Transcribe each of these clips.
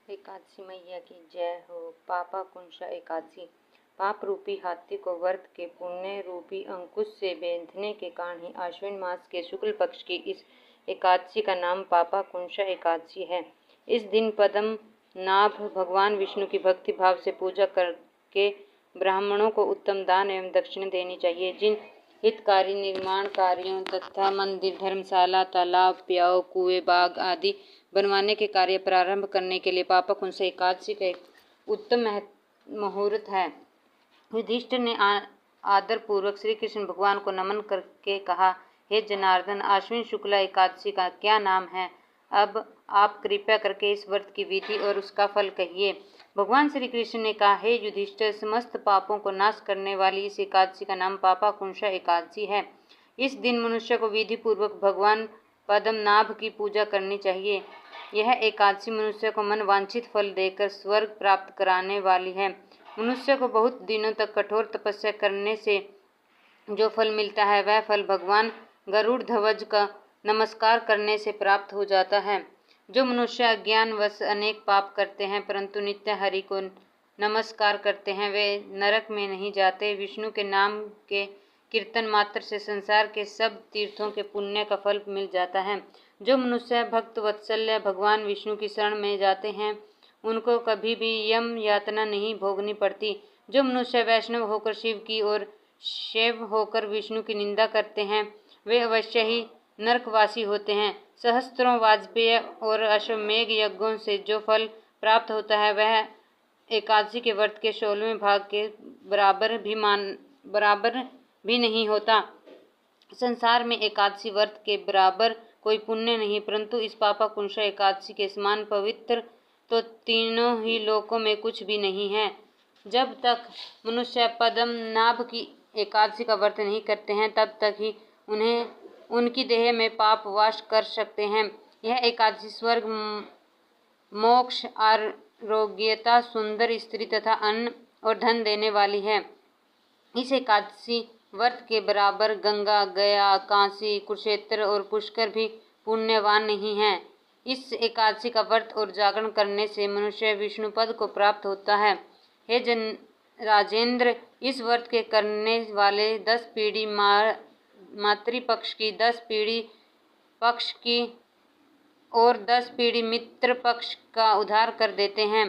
एकादशी मैया की जय हो। पापा कुंशा एकादशी। पाप रूपी हाथी को व्रत के पुण्य रूपी अंकुश से बेंधने के कारण ही आश्विन मास के शुक्ल पक्ष की इस एकादशी का नाम पापा कुंशा एकादशी है। इस दिन पद्म नाभ भगवान विष्णु की भक्ति भाव से पूजा करके ब्राह्मणों को उत्तम दान एवं दक्षिणा देनी चाहिए। जिन हितकारी निर्माण कार्यों तथा मंदिर, धर्मशाला, तालाब, प्याऊ, कुएं, बाग आदि बनवाने के कार्य प्रारंभ करने के लिए पापा कुंशा एकादशी का एक उत्तम मुहूर्त है। युधिष्ठिर ने आदर पूर्वक श्री कृष्ण भगवान को नमन करके कहा, हे जनार्दन, आश्विन शुक्ला एकादशी का क्या नाम है? अब आप कृपया करके इस व्रत की विधि और उसका फल कहिए। भगवान श्री कृष्ण ने कहा, हे युधिष्ठिर, समस्त पापों को नाश करने वाली इस एकादशी का नाम पापा कुंशा एकादशी है। इस दिन मनुष्य को विधि पूर्वक भगवान पद्मनाभ की पूजा करनी चाहिए। यह एकादशी मनुष्य को मन वांछित फल देकर स्वर्ग प्राप्त कराने वाली है। मनुष्य को बहुत दिनों तक कठोर तपस्या करने से जो फल मिलता है, वह फल भगवान गरुड़ ध्वज का नमस्कार करने से प्राप्त हो जाता है। जो मनुष्य अज्ञानवश अनेक पाप करते हैं परंतु नित्य हरि को नमस्कार करते हैं, वे नरक में नहीं जाते। विष्णु के नाम के कीर्तन मात्र से संसार के सब तीर्थों के पुण्य का फल मिल जाता है। जो मनुष्य भक्त वत्सल्य भगवान विष्णु की शरण में जाते हैं, उनको कभी भी यम यातना नहीं भोगनी पड़ती। जो मनुष्य वैष्णव होकर शिव की और शैव होकर विष्णु की निंदा करते हैं, वे अवश्य ही नरकवासी होते हैं। सहस्त्रों वाजपेय और अश्वमेघ यज्ञों से जो फल प्राप्त होता है, वह एकादशी के व्रत के 16वें भाग के बराबर भी नहीं होता। संसार में एकादशी व्रत के बराबर कोई पुण्य नहीं, परंतु इस पापा कुंशा एकादशी के समान पवित्र तो तीनों ही लोकों में कुछ भी नहीं है। जब तक मनुष्य पद्मनाभ की एकादशी का व्रत नहीं करते हैं, तब तक ही उनकी देह में पाप वास कर सकते हैं। यह एकादशी स्वर्ग, मोक्ष, आरोग्यता, सुंदर स्त्री तथा अन्न और धन देने वाली है। इस एकादशी व्रत के बराबर गंगा, गया, काशी, कुरुक्षेत्र और पुष्कर भी पुण्यवान नहीं है। इस एकादशी का व्रत और जागरण करने से मनुष्य विष्णु पद को प्राप्त होता है। हे राजेंद्र, इस व्रत के करने वाले 10 पीढ़ी मातृपक्ष की, 10 पीढ़ी पक्ष की और 10 पीढ़ी मित्र पक्ष का उद्धार कर देते हैं।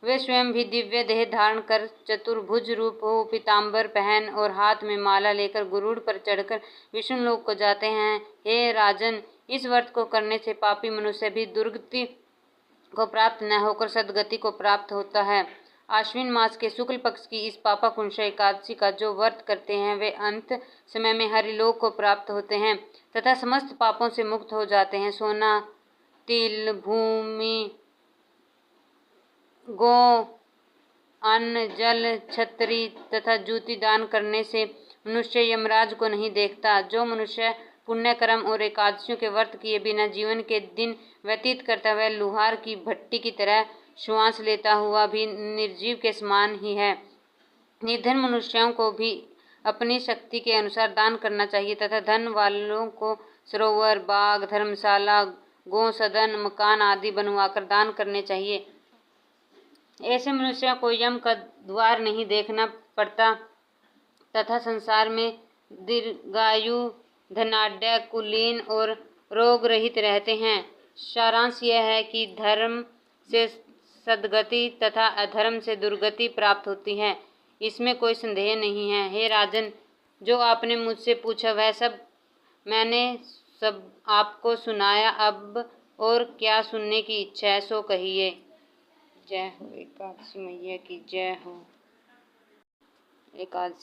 वे स्वयं भी दिव्य देह धारण कर चतुर्भुज रूप हो, पीताम्बर पहन और हाथ में माला लेकर गुरुड़ पर चढ़कर विष्णु लोक को जाते हैं। हे राजन, इस व्रत को करने से पापी मनुष्य भी दुर्गति को प्राप्त न होकर सद्गति को प्राप्त होता है। आश्विन मास के शुक्ल पक्ष की इस पापा कुंशा एकादशी का जो व्रत करते हैं, वे अंत समय में हरिलोक को प्राप्त होते हैं तथा समस्त पापों से मुक्त हो जाते हैं। सोना, तिल, भूमि, गौ, अन्न, जल, छत्री तथा जूती दान करने से मनुष्य यमराज को नहीं देखता। जो मनुष्य पुण्य कर्म और एकादशियों के व्रत किए बिना जीवन के दिन व्यतीत करता, वह लुहार की भट्टी की तरह श्वास लेता हुआ भी निर्जीव के समान ही है। निर्धन मनुष्यों को भी अपनी शक्ति के अनुसार दान करना चाहिए तथा धन वालों को सरोवर, बाग, धर्मशाला, गौसदन, मकान आदि बनवाकर दान करने चाहिए। ऐसे मनुष्यों को यम का द्वार नहीं देखना पड़ता तथा संसार में दीर्घायु, धनाढ्य, कुलीन और रोग रहित रहते हैं। सारांश यह है कि धर्म से सद्गति तथा अधर्म से दुर्गति प्राप्त होती है, इसमें कोई संदेह नहीं है। हे राजन, जो आपने मुझसे पूछा वह सब मैंने आपको सुनाया। अब और क्या सुनने की इच्छा है सो कहिए। जय हो। एकादशी मैया की जय हो। एकादशी